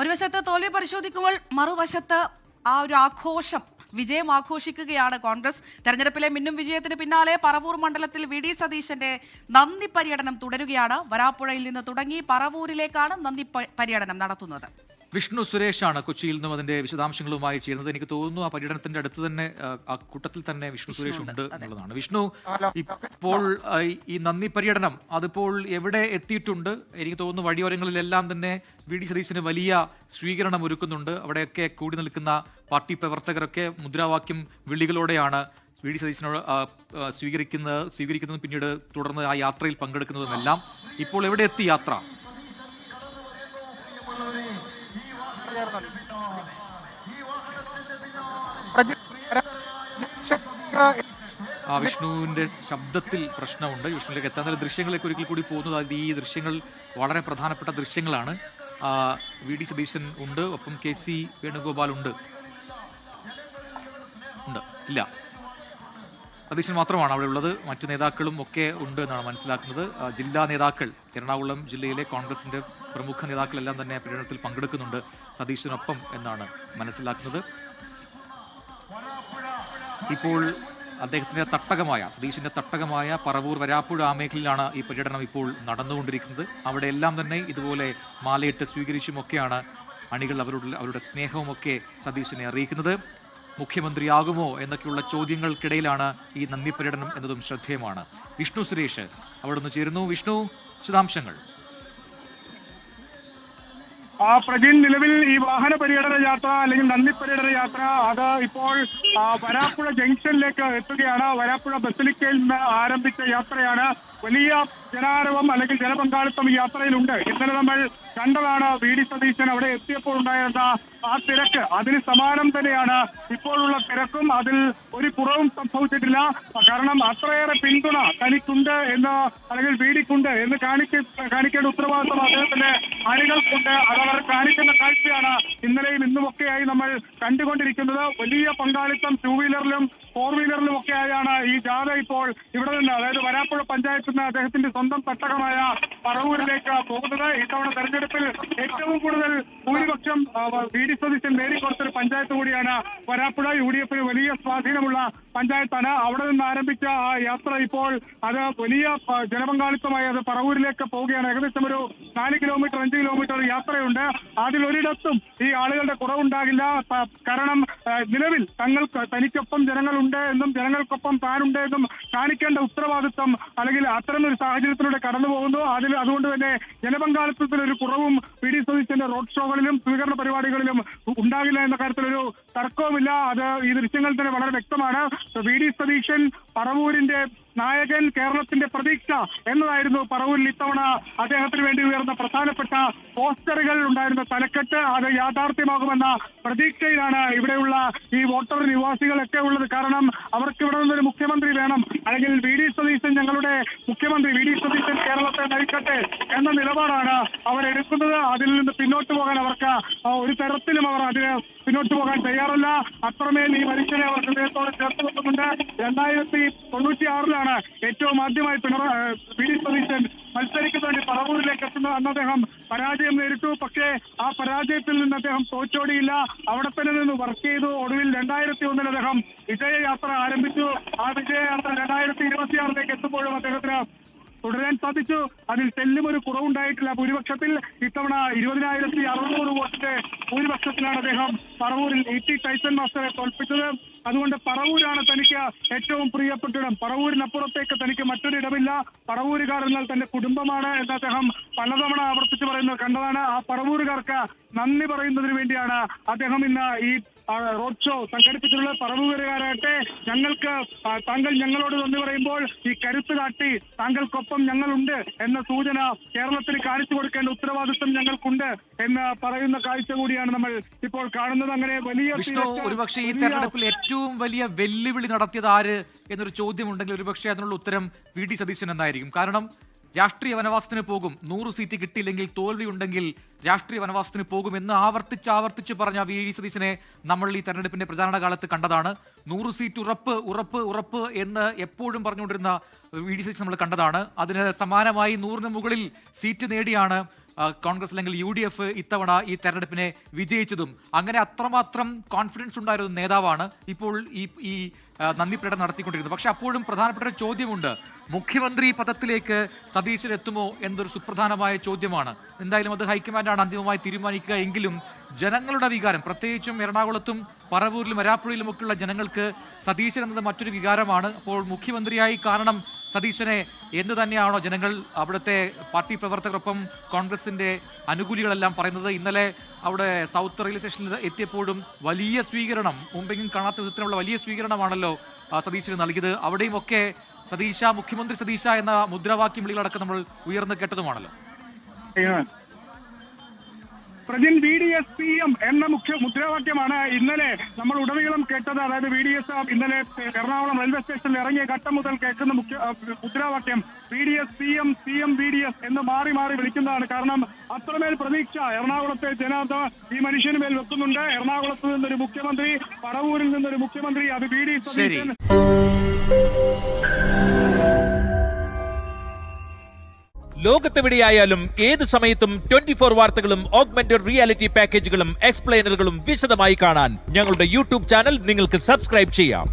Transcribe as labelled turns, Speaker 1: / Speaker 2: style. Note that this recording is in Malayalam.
Speaker 1: ഒരു വശത്ത് തോൽവി പരിശോധിക്കുമ്പോൾ മറുവശത്ത് ആ ഒരു ആഘോഷം, വിജയം ആഘോഷിക്കുകയാണ് കോൺഗ്രസ്. തെരഞ്ഞെടുപ്പിലെ മിന്നും വിജയത്തിന് പിന്നാലെ പറവൂർ മണ്ഡലത്തിൽ വി.ഡി. സതീശന്റെ നന്ദി പര്യടനം തുടരുകയാണ്. വരാപ്പുഴയിൽ നിന്ന് തുടങ്ങി പറവൂരിലേക്കാണ് നന്ദി പര്യടനം നടത്തുന്നത്.
Speaker 2: വിഷ്ണു സുരേഷാണ് കൊച്ചിയിൽ നിന്നും അതിന്റെ വിശദാംശങ്ങളുമായി ചെയ്യുന്നത്. എനിക്ക് തോന്നുന്നു ആ പര്യടനത്തിന്റെ അടുത്ത് തന്നെ ആ കൂട്ടത്തിൽ തന്നെ വിഷ്ണു സുരേഷ് ഉണ്ട് എന്നുള്ളതാണ്. വിഷ്ണു, ഇപ്പോൾ ഈ നന്ദി പര്യടനം അതിപ്പോൾ എവിടെ എത്തിയിട്ടുണ്ട്? എനിക്ക് തോന്നുന്നു വഴിയോരങ്ങളിലെല്ലാം തന്നെ വി.ഡി. സതീശന് വലിയ സ്വീകരണം ഒരുക്കുന്നുണ്ട്. അവിടെയൊക്കെ കൂടി നിൽക്കുന്ന പാർട്ടി പ്രവർത്തകരൊക്കെ മുദ്രാവാക്യം വിളികളോടെയാണ് വി.ഡി. സതീശനോട് സ്വീകരിക്കുന്നതും പിന്നീട് തുടർന്ന് ആ യാത്രയിൽ പങ്കെടുക്കുന്നതുമെല്ലാം. ഇപ്പോൾ എവിടെ എത്തി യാത്ര? വിഷ്ണുവിന്റെ ശബ്ദത്തിൽ പ്രശ്നമുണ്ട്. വിഷ്ണുവിലേക്ക് എത്താൻ ദൃശ്യങ്ങളിലേക്ക് ഒരിക്കൽ കൂടി പോകുന്നത്. ഈ ദൃശ്യങ്ങൾ വളരെ പ്രധാനപ്പെട്ട ദൃശ്യങ്ങളാണ്. വി.ഡി. സതീശൻ ഉണ്ട്, ഒപ്പം കെ.സി. വേണുഗോപാൽ ഉണ്ട്. ഇല്ല, സതീശൻ മാത്രമാണ് അവിടെ ഉള്ളത്. മറ്റു നേതാക്കളും ഒക്കെ ഉണ്ട് എന്നാണ് മനസ്സിലാക്കുന്നത്. ജില്ലാ നേതാക്കൾ, എറണാകുളം ജില്ലയിലെ കോൺഗ്രസിന്റെ പ്രമുഖ നേതാക്കളെല്ലാം തന്നെ പര്യടനത്തിൽ പങ്കെടുക്കുന്നുണ്ട് സതീശനൊപ്പം എന്നാണ് മനസ്സിലാക്കുന്നത്. ഇപ്പോൾ അദ്ദേഹത്തിന്റെ തട്ടകമായ, സതീശന്റെ തട്ടകമായ പറവൂർ വരാപ്പുഴ ആ മേഖലയിലാണ് ഈ പര്യടനം ഇപ്പോൾ നടന്നുകൊണ്ടിരിക്കുന്നത്. അവിടെ എല്ലാം തന്നെ ഇതുപോലെ മാലയിട്ട് സ്വീകരിച്ചുമൊക്കെയാണ് അണികൾ അവരുടെ സ്നേഹവുമൊക്കെ സതീശനെ അറിയിക്കുന്നത്. മുഖ്യമന്ത്രിയാകുമോ എന്നൊക്കെയുള്ള ചോദ്യങ്ങൾക്കിടയിലാണ് ഈ നന്ദി പര്യടനം എന്നതും ശ്രദ്ധേയമാണ്. വിഷ്ണു സുരേഷ് അവിടെ നിന്ന് ചേരുന്നു. വിഷ്ണു, വിശദാംശങ്ങൾ.
Speaker 3: പ്രജിൻ, നിലവിൽ ഈ വാഹന പര്യടന യാത്ര അല്ലെങ്കിൽ നന്ദി പര്യടന യാത്ര അത് ഇപ്പോൾ വരാപ്പുഴ ജംഗ്ഷനിലേക്ക് എത്തുകയാണ്. വരാപ്പുഴ ബസിലിക്കയിൽ നിന്ന് ആരംഭിച്ച യാത്രയാണ്. വലിയ ജനാരവം അല്ലെങ്കിൽ ജനപങ്കാളിത്തം ഈ യാത്രയിലുണ്ട്. ഇന്നലെ നമ്മൾ കണ്ടതാണ് വി.ഡി. സതീശൻ അവിടെ എത്തിയപ്പോൾ ഉണ്ടായിരുന്ന ആ തിരക്ക്. അതിന് സമാനം തന്നെയാണ് ഇപ്പോഴുള്ള തിരക്കും. അതിൽ ഒരു കുറവും സംഭവിച്ചിട്ടില്ല. കാരണം അത്രയേറെ പിന്തുണ തനിക്കുണ്ട് എന്ന്, അല്ലെങ്കിൽ വി.ഡിക്കുണ്ട് എന്ന് കാണിക്കേണ്ട ഉത്തരവാദിത്വം അദ്ദേഹത്തിന്റെ അണികൾക്കുണ്ട്. അതവർ കാണിക്കുന്ന കാഴ്ചയാണ് ഇന്നലെയും ഇന്നുമൊക്കെയായി നമ്മൾ കണ്ടുകൊണ്ടിരിക്കുന്നത്. വലിയ പങ്കാളിത്തം ടൂ വീലറിലും ഫോർ വീലറിലും ഒക്കെ ആയാണ് ഈ ജാഥ ഇപ്പോൾ ഇവിടെ നിന്ന്, അതായത് വരാപ്പുഴ പഞ്ചായത്തിൽ നിന്ന് അദ്ദേഹത്തിന്റെ സ്വന്തം തട്ടകമായ പറവൂരിലേക്ക് പോകുന്നത്. ഇത്തവണ തെരഞ്ഞെടുപ്പിൽ ഏറ്റവും കൂടുതൽ ഭൂരിപക്ഷം വി.ഡി. സതീശൻ നേടിക്കൊടുത്തൊരു പഞ്ചായത്ത് കൂടിയാണ് വരാപ്പുഴ. യു.ഡി.എഫിന് വലിയ സ്വാധീനമുള്ള പഞ്ചായത്താണ്. അവിടെ നിന്ന് ആരംഭിച്ച ആ യാത്ര ഇപ്പോൾ അത് വലിയ ജനപങ്കാളിത്തമായി അത് പറവൂരിലേക്ക് പോവുകയാണ്. ഏകദേശം ഒരു 4 കിലോമീറ്റർ 5 കിലോമീറ്റർ യാത്രയുണ്ട്. അതിലൊരിടത്തും ഈ ആളുകളുടെ കുറവുണ്ടാകില്ല. കാരണം നിലവിൽ തനിക്കൊപ്പം ജനങ്ങളുണ്ട് എന്നും ജനങ്ങൾക്കൊപ്പം താനുണ്ട് എന്നും കാണിക്കേണ്ട ഉത്തരവാദിത്വം അല്ലെങ്കിൽ അത്തരമൊരു സാഹചര്യത്തിലൂടെ കടന്നു പോകുന്നു. അതുകൊണ്ട് തന്നെ ജനപങ്കാളിത്തത്തിൽ ഒരു കുറവും വി.ഡി. സതീശന്റെ റോഡ് ഷോകളിലും സ്വീകരണ പരിപാടികളിലും ഉണ്ടാകില്ല എന്ന കാര്യത്തിലൊരു തർക്കവുമില്ല. അത് ഈ ദൃശ്യങ്ങളിൽ തന്നെ വളരെ വ്യക്തമാണ്. വി.ഡി. സതീശൻ പറവൂരിന്റെ നായകൻ, കേരളത്തിന്റെ പ്രതീക്ഷ എന്നതായിരുന്നു പറവൂരിൽ ഇത്തവണ അദ്ദേഹത്തിന് വേണ്ടി ഉയർന്ന പ്രധാനപ്പെട്ട പോസ്റ്ററുകൾ ഉണ്ടായിരുന്ന തലക്കെട്ട്. അത് യാഥാർത്ഥ്യമാകുമെന്ന പ്രതീക്ഷയിലാണ് ഇവിടെയുള്ള ഈ വോട്ടർ നിവാസികളൊക്കെ ഉള്ളത്. കാരണം അവർക്ക് ഇവിടെ നിന്നൊരു മുഖ്യമന്ത്രി വേണം, അല്ലെങ്കിൽ വി.ഡി. സതീശൻ ഞങ്ങളുടെ മുഖ്യമന്ത്രി, വി.ഡി. സതീശൻ കേരളത്തെ നയിക്കട്ടെ എന്ന നിലപാടാണ് അവരെടുക്കുന്നത്. അതിൽ നിന്ന് പിന്നോട്ട് പോകാൻ അവർക്ക് ഒരു തരത്തിലും അവർ അതിന് പിന്നോട്ട് പോകാൻ തയ്യാറല്ല. അത്രമേൽ ഈ മനുഷ്യനെ അവർ ഹൃദയത്തോടെ ചേർത്ത് വെക്കുന്നുണ്ട്. 1996 ഏറ്റവും ആദ്യമായി വി.ഡി. സതീശൻ മത്സരിക്കുന്ന വേണ്ടി പറവൂരിലേക്ക് എത്തുന്നത്. അന്ന് അദ്ദേഹം പരാജയം നേരിട്ടു. പക്ഷേ ആ പരാജയത്തിൽ നിന്ന് അദ്ദേഹം തോറ്റോടിയില്ല. അവിടെ തന്നെ നിന്ന് വർക്ക് ചെയ്തു. ഒടുവിൽ 2001 അദ്ദേഹം വിജയയാത്ര ആരംഭിച്ചു. ആ വിജയയാത്ര 2026 എത്തുമ്പോഴും അദ്ദേഹത്തിന് തുടരാൻ സാധിച്ചു. അതിൽ തെല്ലും ഒരു കുറവുണ്ടായിട്ടില്ല. ഭൂരിപക്ഷത്തിൽ ഇത്തവണ 20,600 വോട്ടിന്റെ ഭൂരിപക്ഷത്തിലാണ് അദ്ദേഹം പറവൂരിൽ E.T. ടൈസൺ മാസ്റ്ററെ തോൽപ്പിച്ചത്. അതുകൊണ്ട് പറവൂരാണ് തനിക്ക് ഏറ്റവും പ്രിയപ്പെട്ടിടം. പറവൂരിനപ്പുറത്തേക്ക് തനിക്ക് മറ്റൊരിടമില്ല. പറവൂരുകാർ എന്നാൽ തന്റെ കുടുംബമാണ് എന്ന് അദ്ദേഹം പലതവണ ആവർത്തിച്ച് പറയുന്നത് കണ്ടതാണ്. ആ പറവൂരുകാർക്ക് നന്ദി പറയുന്നതിന് വേണ്ടിയാണ് അദ്ദേഹം ഇന്ന് ഈ റോഡ് ഷോ സംഘടിപ്പിച്ചിട്ടുള്ളത്. പറവൂരുകാരാകട്ടെ, താങ്കൾ ഞങ്ങളോട് നന്ദി പറയുമ്പോൾ ഈ കരുത്ത് കാട്ടി താങ്കൾക്കൊപ്പം ഞങ്ങളുണ്ട് എന്ന സൂചന കേരളത്തിന് കാണിച്ചു കൊടുക്കേണ്ട ഉത്തരവാദിത്വം ഞങ്ങൾക്കുണ്ട് എന്ന് പറയുന്ന കാഴ്ച കൂടിയാണ് നമ്മൾ ഇപ്പോൾ കാണുന്നത്. അങ്ങനെ വലിയ
Speaker 2: ഒരുപക്ഷെ ഈ തെരഞ്ഞെടുപ്പിൽ ഏറ്റവും വലിയ വെല്ലുവിളി നടത്തിയത് ആര് എന്നൊരു ചോദ്യമുണ്ടെങ്കിൽ ഒരുപക്ഷെ അതിനുള്ള ഉത്തരം വി.ഡി. സതീശൻ എന്നായിരിക്കും. കാരണം രാഷ്ട്രീയ വനവാസത്തിന് പോകും, 100 സീറ്റ് കിട്ടിയില്ലെങ്കിൽ തോൽവി ഉണ്ടെങ്കിൽ രാഷ്ട്രീയ വനവാസത്തിന് പോകുമെന്ന് ആവർത്തിച്ച് പറഞ്ഞ വി.ഡി. സതീശനെ നമ്മൾ ഈ തെരഞ്ഞെടുപ്പിന്റെ പ്രചാരണ കാലത്ത് കണ്ടതാണ്. 100 സീറ്റ് ഉറപ്പ് എന്ന് എപ്പോഴും പറഞ്ഞുകൊണ്ടിരുന്ന വി.ഡി. സതീശൻ നമ്മൾ കണ്ടതാണ്. അതിന് സമാനമായി 100ന് മുകളിൽ സീറ്റ് നേടിയാണ് കോൺഗ്രസ് അല്ലെങ്കിൽ UDF ഇത്തവണ ഈ തെരഞ്ഞെടുപ്പിനെ വിജയിച്ചതും. അങ്ങനെ അത്രമാത്രം കോൺഫിഡൻസ് ഉണ്ടായിരുന്ന നേതാവാണ് ഇപ്പോൾ ഈ നന്ദി പ്രകടനം നടത്തിക്കൊണ്ടിരുന്നത്. പക്ഷെ അപ്പോഴും പ്രധാനപ്പെട്ട ഒരു ചോദ്യമുണ്ട്. മുഖ്യമന്ത്രി പദത്തിലേക്ക് സതീശൻ എത്തുമോ എന്നൊരു സുപ്രധാനമായ ചോദ്യമാണ്. എന്തായാലും അത് ഹൈക്കമാൻഡാണ് അന്തിമമായി തീരുമാനിക്കുക. എങ്കിലും ജനങ്ങളുടെ വികാരം, പ്രത്യേകിച്ചും എറണാകുളത്തും പറവൂരിലും വരാപ്പുഴയിലും ഒക്കെയുള്ള ജനങ്ങൾക്ക് സതീശൻ എന്നത് മറ്റൊരു വികാരമാണ്. അപ്പോൾ മുഖ്യമന്ത്രിയായി കാണണം സതീശനെ എന്ന് തന്നെയാണോ ജനങ്ങൾ, അവിടുത്തെ പാർട്ടി പ്രവർത്തകരൊപ്പം കോൺഗ്രസിന്റെ അനുകൂലികളെല്ലാം പറയുന്നത്? ഇന്നലെ അവിടെ സൗത്ത് റെയിൽവേ സ്റ്റേഷനിൽ എത്തിയപ്പോഴും വലിയ സ്വീകരണം, മുമ്പെങ്കിലും കാണാത്ത വിധത്തിലുള്ള വലിയ സ്വീകരണമാണല്ലോ സതീശന് നൽകിയത്. അവിടെയും ഒക്കെ സതീശ, മുഖ്യമന്ത്രി സതീശ എന്ന മുദ്രാവാക്യം വിളികളടക്കം നമ്മൾ ഉയർന്നു കേട്ടതുമാണല്ലോ.
Speaker 3: പ്രജിൻ, VDS PM എന്ന മുദ്രാവാക്യമാണ് ഇന്നലെ നമ്മൾ ഉടനീളം കേട്ടത്. അതായത് VDS ഇന്നലെ എറണാകുളം റെയിൽവേ സ്റ്റേഷനിൽ ഇറങ്ങിയ ഘട്ടം മുതൽ കേൾക്കുന്ന മുദ്രാവാക്യം VDS PM, CM VDS എന്ന് മാറി മാറി വിളിക്കുന്നതാണ്. കാരണം അത്രമേൽ പ്രതീക്ഷ എറണാകുളത്തെ ജനത ഈ മനുഷ്യന് മേൽ വെക്കുന്നുണ്ട്. എറണാകുളത്ത് നിന്നൊരു മുഖ്യമന്ത്രി, പറവൂരിൽ നിന്നൊരു മുഖ്യമന്ത്രി, അത് VD സതീശൻ.
Speaker 4: ലോകത്തെവിടെയായാലും ഏത് സമയത്തും 24 വാർത്തകളും ഓഗ്മെന്റഡ് റിയാലിറ്റി പാക്കേജുകളും എക്സ്പ്ലെയിനറുകളും വിശദമായി കാണാൻ ഞങ്ങളുടെ YouTube ചാനൽ നിങ്ങൾക്ക് സബ്സ്ക്രൈബ് ചെയ്യാം.